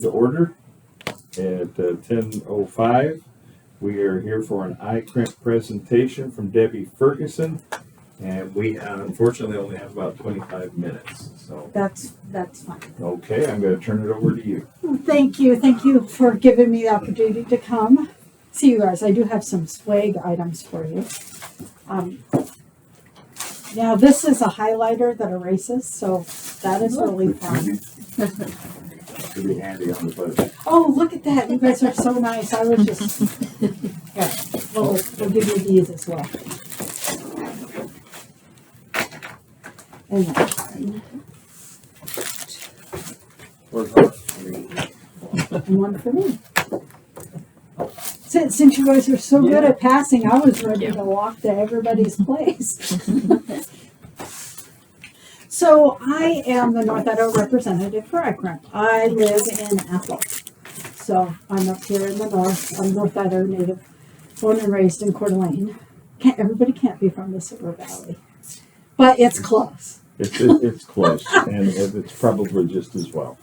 The order at 10:05. We are here for an ICRMP presentation from Debbie Ferguson, and we unfortunately only have about 25 minutes. So That's fine. okay, I'm going to turn it over to you. Thank you for giving me the opportunity to come see you guys. I do have some swag items for you. Now this is a highlighter that erases, so that is really fun. Could be handy on the budget. Oh, look at that! You guys are so nice. I was just yeah. We'll give you these as well. And one for me. Since you guys are so good at passing, I was ready to walk to everybody's place. So I am the North Idaho representative for ICRMP. I live in Athol. So I'm up here in the north. I'm North Idaho native, born and raised in Coeur d'Alene. Everybody can't be from the Silver Valley, but it's close. It's close, and it's probably just as well.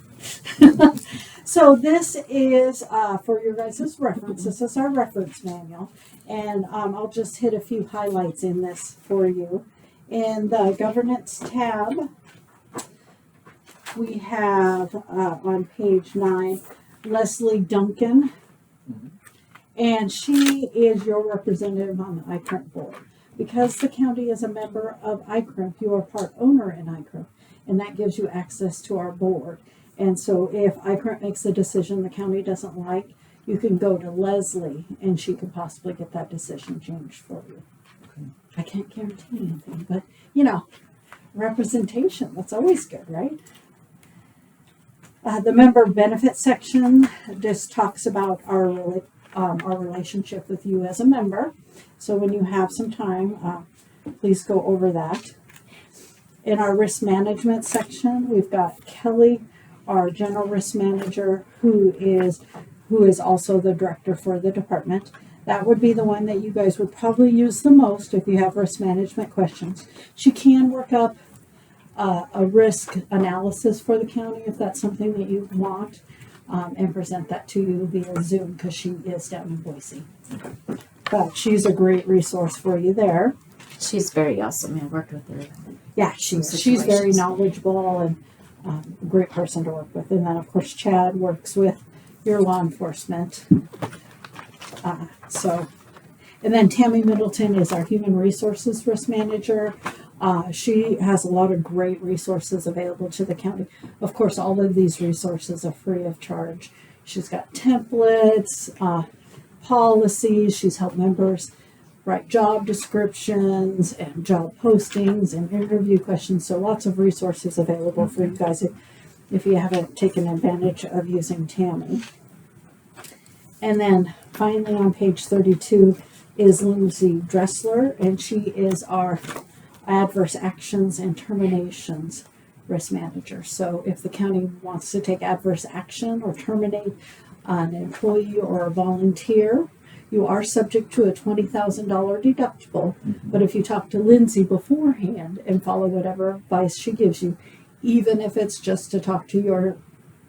So this is for your guys' reference. This is our reference manual, and I'll just hit a few highlights in this for you. In the governance tab, we have on page 9, Leslie Duncan, and she is your representative on the ICRMP board. Because the county is a member of ICRMP, you are part owner in ICRMP, and that gives you access to our board. And so if ICRMP makes a decision the county doesn't like, you can go to Leslie, and she can possibly get that decision changed for you. I can't guarantee anything, but representation, that's always good, right? The member benefit section just talks about our relationship with you as a member. So when you have some time, please go over that. In our risk management section, we've got Kelly, our general risk manager, who is also the director for the department. That would be the one that you guys would probably use the most if you have risk management questions. She can work up a risk analysis for the county if that's something that you want, and present that to you via Zoom because she is down in Boise. But she's a great resource for you there. She's very awesome. I worked with her. Yeah, she's very knowledgeable and a great person to work with. And then of course Chad works with your law enforcement. And then Tammy Middleton is our human resources risk manager. She has a lot of great resources available to the county. Of course, all of these resources are free of charge. She's got templates, policies. She's helped members write job descriptions and job postings and interview questions. So lots of resources available for you guys if you haven't taken advantage of using Tammy. And then finally on page 32 is Lindsay Dressler, and she is our adverse actions and terminations risk manager. So if the county wants to take adverse action or terminate an employee or a volunteer, you are subject to a $20,000 deductible. But if you talk to Lindsay beforehand and follow whatever advice she gives you, even if it's just to talk to your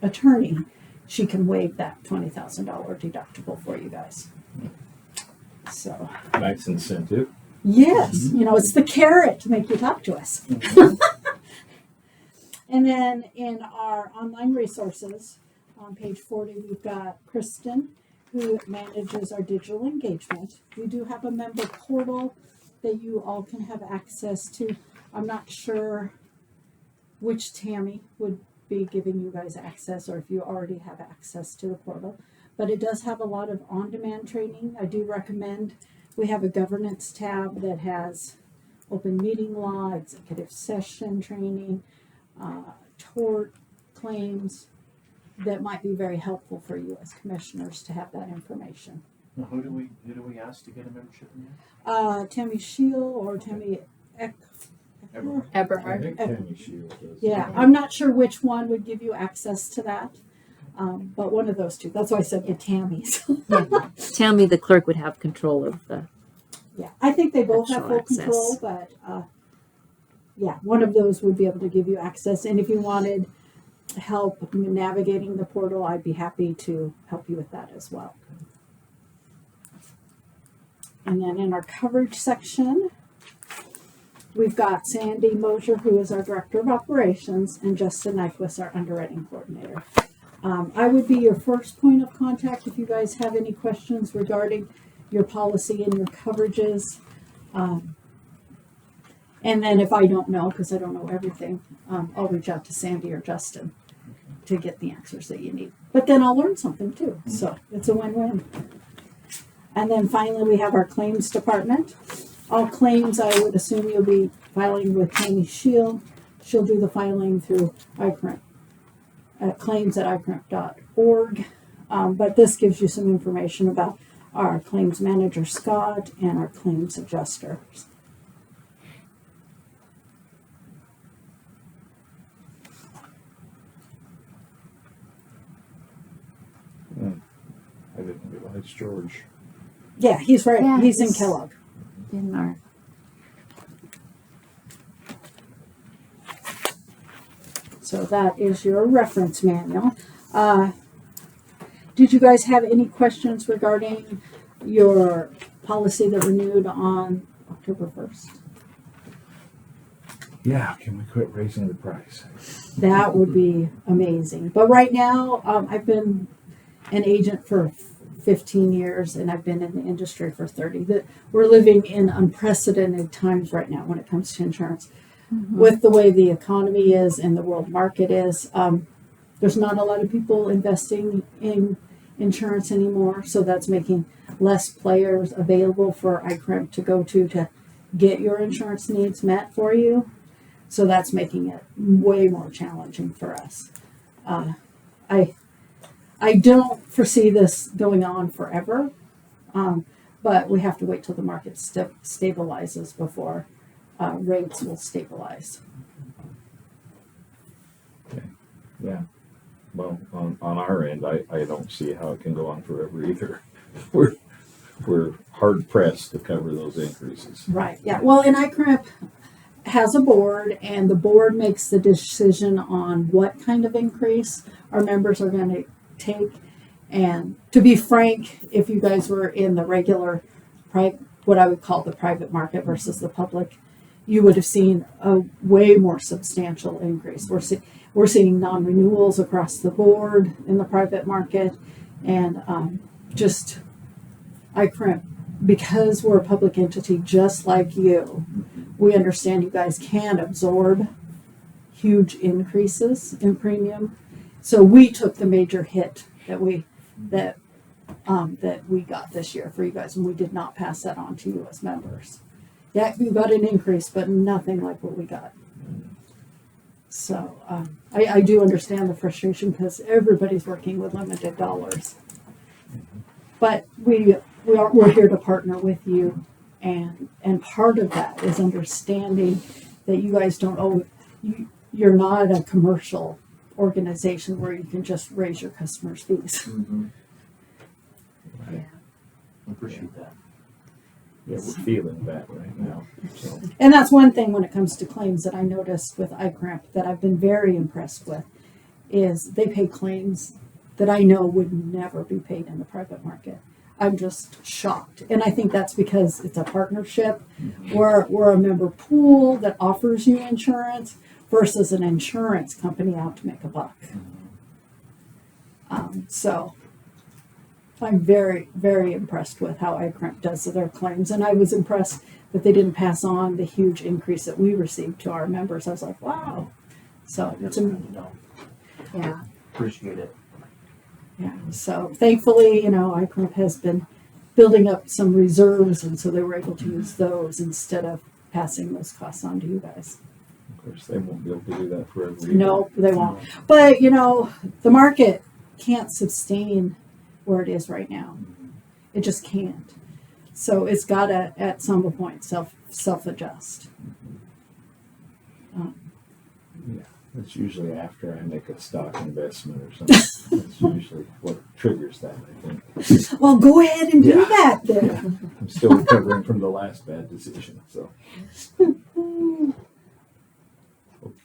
attorney, she can waive that $20,000 deductible for you guys. So Nice incentive. yes, it's the carrot to make you talk to us. And then in our online resources, on page 40, we've got Kristen, who manages our digital engagement. We do have a member portal that you all can have access to. I'm not sure which Tammy would be giving you guys access, or if you already have access to the portal, but it does have a lot of on-demand training. I do recommend we have a governance tab that has open meeting law, executive session training, tort claims that might be very helpful for you as commissioners to have that information. Now, who do we ask to get a membership in there? Tammy Shield or Tammy I Eberhard. think Tammy Shield does. Yeah, I'm not sure which one would give you access to that, but one of those two. That's why I said get Tammy's. Tammy, the clerk, would have control of the. Yeah, I think they both have Actual full control, but yeah, one of those would be able to give you access. And if you wanted help navigating the portal, I'd be happy to help you with that as well. And then in our coverage section, we've got Sandy Mosier, who is our Director of Operations, and Justin Nyquist, our Underwriting Coordinator. I would be your first point of contact if you guys have any questions regarding your policy and your coverages. And then if I don't know, because I don't know everything, I'll reach out to Sandy or Justin to get the answers that you need. But then I'll learn something too. So it's a win-win. And then finally, we have our claims department. All claims, I would assume you'll be filing with Tammy Shield. She'll do the filing through ICRMP, claims at ICRMP.org. But this gives you some information about our claims manager, Scott, and our claims adjusters. I didn't realize George. Yeah, he's right. Yeah, he's in he's- Kellogg. In our So that is your reference manual. Did you guys have any questions regarding your policy that renewed on October 1st? Yeah, can we quit raising the price? That would be amazing. But right now, I've been an agent for 15 years and I've been in the industry for 30. We're living in unprecedented times right now when it comes to insurance. With the way the economy is and the world market is, there's not a lot of people investing in insurance anymore. So that's making less players available for ICRMP to go to get your insurance needs met for you. So that's making it way more challenging for us. I don't foresee this going on forever, but we have to wait till the market stabilizes before rates will stabilize. Okay. Yeah. Well, on our end, I don't see how it can go on forever either. We're hard pressed to cover those increases. Right. Yeah. Well, and ICRMP has a board, and the board makes the decision on what kind of increase our members are going to take. And to be frank, if you guys were in the regular, what I would call the private market versus the public, you would have seen a way more substantial increase. We're seeing non-renewals across the board in the private market, and just ICRMP, because we're a public entity just like you, we understand you guys can absorb huge increases in premium. So we took the major hit that we got this year for you guys, and we did not pass that on to you as members. Yeah, you got an increase, but nothing like what we got. So I do understand the frustration because everybody's working with limited dollars. But we're here to partner with you, and part of that is understanding that you guys you're not a commercial organization where you can just raise your customers' fees. Right. I appreciate that. Yeah, we're feeling that right now. So. And that's one thing when it comes to claims that I noticed with ICRMP that I've been very impressed with is they pay claims that I know would never be paid in the private market. I'm just shocked. And I think that's because it's a partnership. We're a member pool that offers you insurance versus an insurance company out to make a buck. So I'm very, very impressed with how ICRMP does their claims. And I was impressed that they didn't pass on the huge increase that we received to our members. I was like, wow. So That's good to know. yeah. Appreciate it. Yeah, so thankfully, ICRMP has been building up some reserves, and so they were able to use those instead of passing those costs on to you guys. Of course, they won't be able to do that forever either. No, they won't. But, the market can't sustain where it is right now. It just can't. So it's got to, at some point, self-adjust. Yeah, that's usually after I make a stock investment or something. That's usually what triggers that, I think. Well, go ahead and do Yeah. that then. Yeah, I'm still recovering from the last bad decision, so.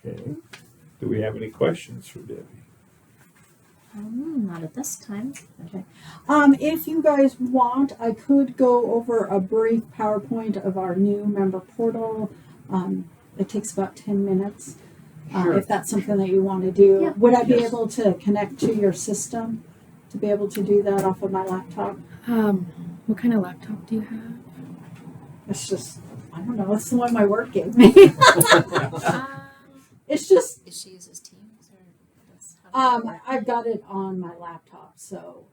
Okay. Do we have any questions for Debbie? Not at this time. Okay. If you guys want, I could go over a brief PowerPoint of our new member portal. It takes about 10 minutes. Sure. If that's something that you want to do. Yeah. Would I be Yes. able to connect to your system to be able to do that off of my laptop? What kind of laptop do you have? It's just, I don't know, it's the one my work gave me. It's just, Does she uses Teams or how does that work? I've got it on my laptop, so,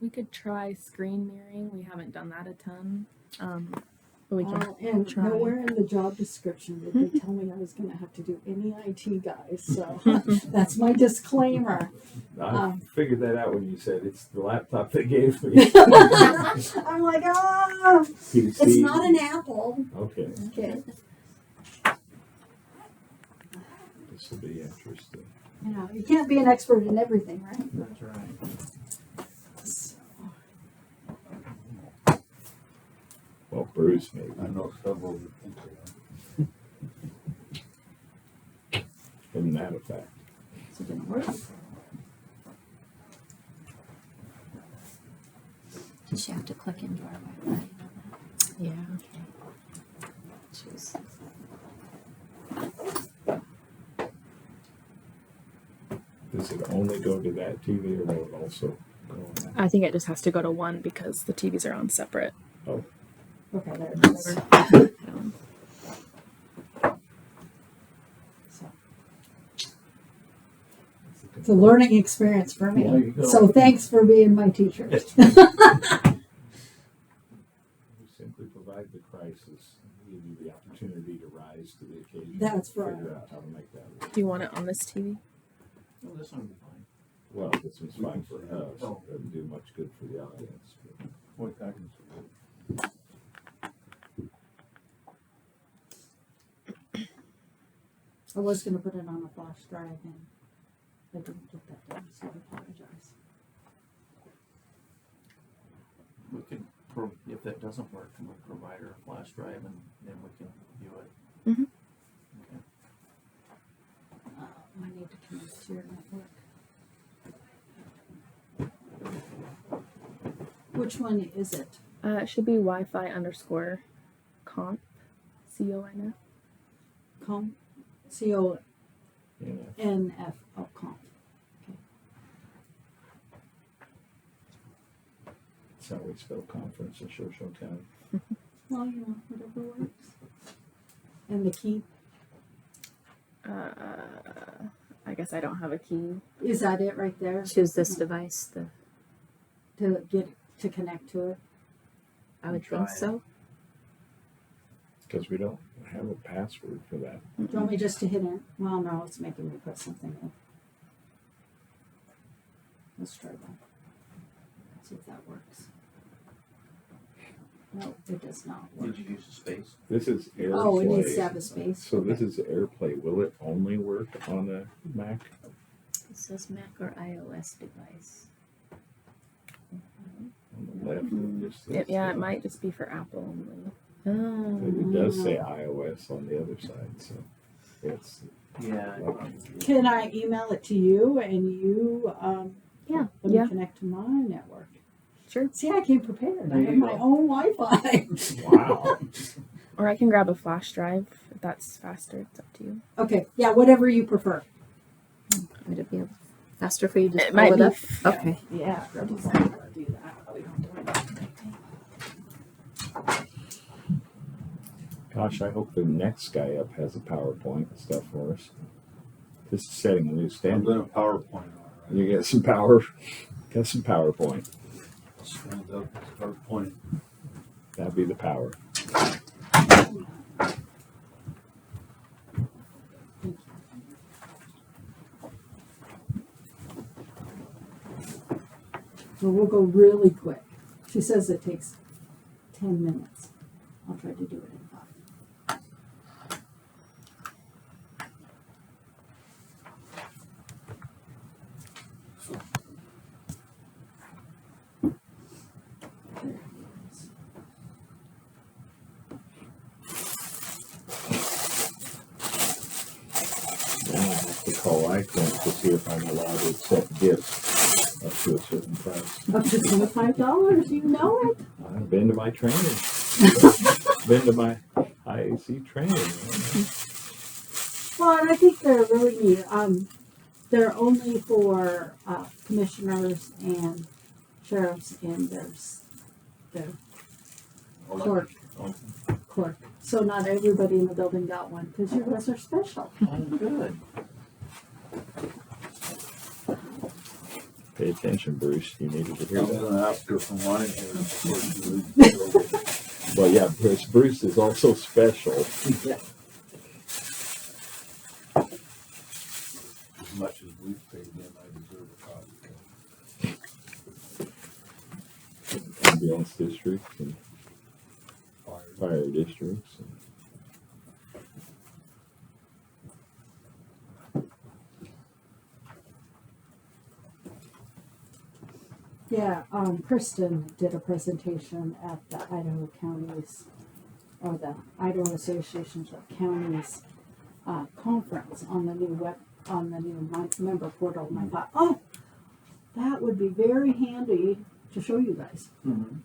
We could try screen mirroring. We haven't done that a ton. But we can and try. nowhere in the job description did they tell me I was gonna have to do any IT guys, so that's my disclaimer. I figured that out when you said it's the laptop they gave me. I'm like, oh, PC. it's not an Apple. Okay, Okay. this will be interesting. You know, you can't be an expert in everything, right? That's right. So, Well, Bruce maybe. I know several that think they are. Isn't that a fact? is it gonna work? Does she have to click into our Wi-Fi? Yeah. Choose. Does it only go to that TV or will it also go on that? I think it just has to go to one because the TVs are on separate. Okay, there it is. So, it's a learning experience for There me. you go. So thanks for being my teacher. We simply provide the crisis and give you the opportunity to rise to the occasion. That's right. Figure out how to make that work. Do you want it on this TV? Well, this one will be fine. Well, this was fine for us. Doesn't do much good for the audience. but- Boy, I can support. I was gonna put it on a flash drive and I didn't get that done, so I apologize. We can, if that doesn't work, we provide her a flash drive and then we can view it. Mhm. Okay. I need to connect to your network. Which one is it? It should be Wi-Fi _ conf, CONF. CONF? Yeah. CONF, oh, conf. That's how we spell conference in Shoshone County. Well, you know, whatever works. And the key, I guess I don't have a key. is that it right there? Choose this device. To connect to it? I would Try think it. so. Because we don't have a password for that. Do you want me just to hit it? Well, no, it's making me put something in. Let's try that. See if that works. No, it does not work. Did you use a space? This is AirPlay. Oh, it needs to have a space. So this is AirPlay. Will it only work on a Mac? It says Mac or iOS device. On the left, it just says It might just be for Apple only. Oh. But it does say iOS on the other side, so it's Yeah. Can I email it to you and you, Yeah. let me Yeah. connect to my network? Sure. See, I came prepared. I There have you my go. own Wi-Fi. wow. Or I can grab a flash drive if that's faster. It's up to you. Okay, yeah, whatever you prefer. Would it be faster for you to just It pull might it be. up? Okay. Yeah, that's what I'm gonna do that. We don't have to worry about connecting. Gosh, I hope the next guy up has a PowerPoint and stuff for us. This is setting a new I'm standard. gonna PowerPoint on it. You get some power, get some PowerPoint. Stand up, start pointing. That'd be the power. So we'll go really quick. She says it takes 10 minutes. I'll try to do it in 5. There it is. Then I have to call ICRMP to see if I'm allowed to accept gifts up to a certain price. Up to $25, you know it. I've been to my training. Been to my IAC training. Well, and I think they're really neat. They're only for commissioners and sheriffs and their clerk. So not everybody in the building got one because you guys are special. Oh, good. Pay attention, Bruce. You needed to hear I'm that. gonna ask her for mine here. before she leaves. Well, yeah, Bruce is also special. As much as we've paid them, I deserve a copy. Ambulance districts and fire districts. Yeah, Kristen did a presentation at the Idaho Counties, or the Idaho Associations of Counties conference on the new member portal, and I thought, oh, that would be very handy to show you guys. Mm-hmm.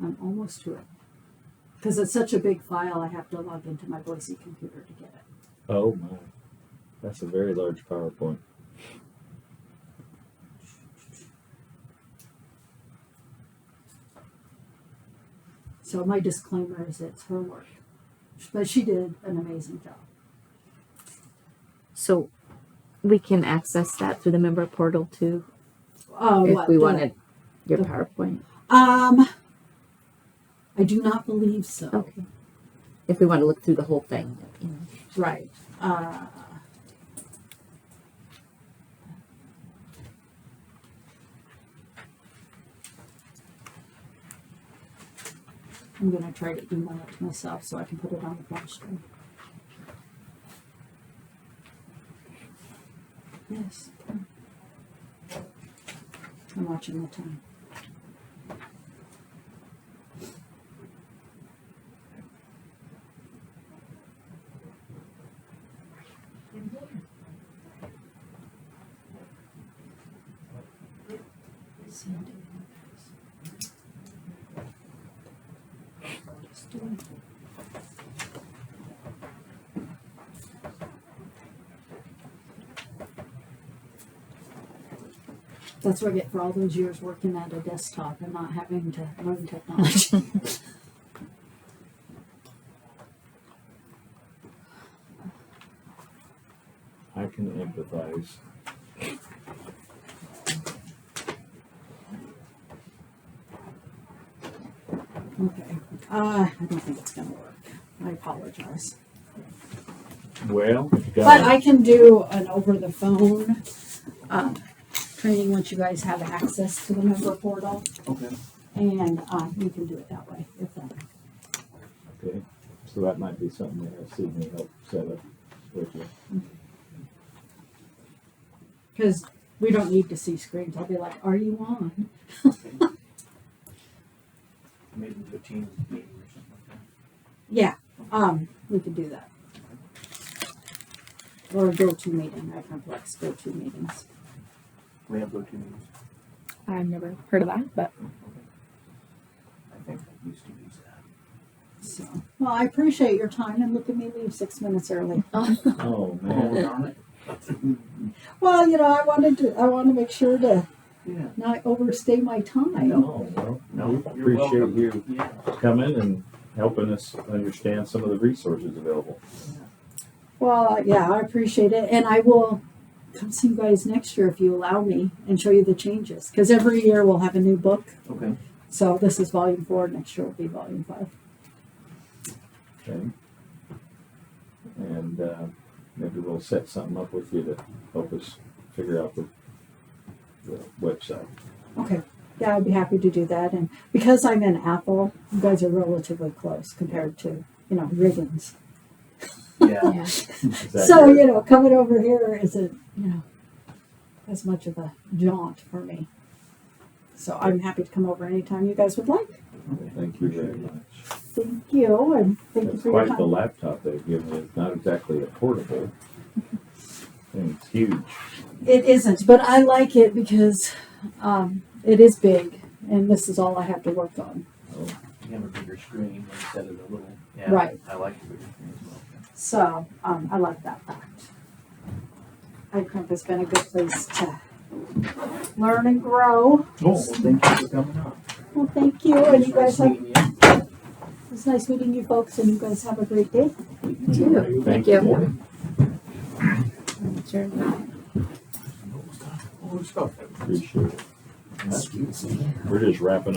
I'm almost to it. Because it's such a big file, I have to log into my Boise computer to get it. Oh my, that's a very large PowerPoint. So my disclaimer is it's her work. But she did an amazing job. So we can access that through the member portal too, What, if we the- wanted your the- PowerPoint. I do not believe so. Okay. If we want to look through the whole thing, you know. Right. I'm going to try to email it to myself so I can put it on the phone screen. Yes. I'm watching the time. That's what I get for all those years working at a desktop and not having to learn technology. I can empathize. Okay. I don't think it's going to work. I apologize. Well, you But got I can do an over the phone training once you guys have access to the member portal, Okay. and you can do it that way. If that. okay. So that might be something that Sydney helped set up with you. Because we don't need to see screens. I'll be like, "Are you on?" Maybe the team meeting or something like that. Yeah. We could do that. Or a go-to meeting. I complex go-to meetings. We have go-to meetings. I've never heard of that, but I think I used to use that. So, well, I appreciate your time, and look at me leave 6 minutes early. Oh Oh, man. darn it. Well, I want to make sure to Yeah. not overstay my time. Oh well, No, we you're appreciate welcome. you Yeah. coming and helping us understand some of the resources available. Well, yeah, I appreciate it, and I will come see you guys next year if you allow me and show you the changes. Because every year we'll have a new book. Okay. So this is volume 4. Next year will be volume 5. Okay. And maybe we'll set something up with you to help us figure out the website. Okay. Yeah, I'd be happy to do that. And because I'm in Athol, you guys are relatively close compared to, Riggins. Yeah. yeah. Is that So, good? coming over here isn't, as much of a jaunt for me. So I'm happy to come over anytime you guys would like. Thank you very much. Thank you, and thank you That's for your quite the time. laptop they've given you. It's not exactly a portable. And it's huge. It isn't, but I like it because it is big, and this is all I have to work on. You have a bigger screen instead of the little, yeah. Right. I like the bigger screen as well. So I like that fact. ICRMP has been a good place to learn and grow. Oh, well, thank you for coming up. Well, thank you, and you guys have. Meeting you. It's nice meeting you folks, and you guys have a great day. You too. Thank you. Sure. Oh, stuff. Appreciate it. We're just wrapping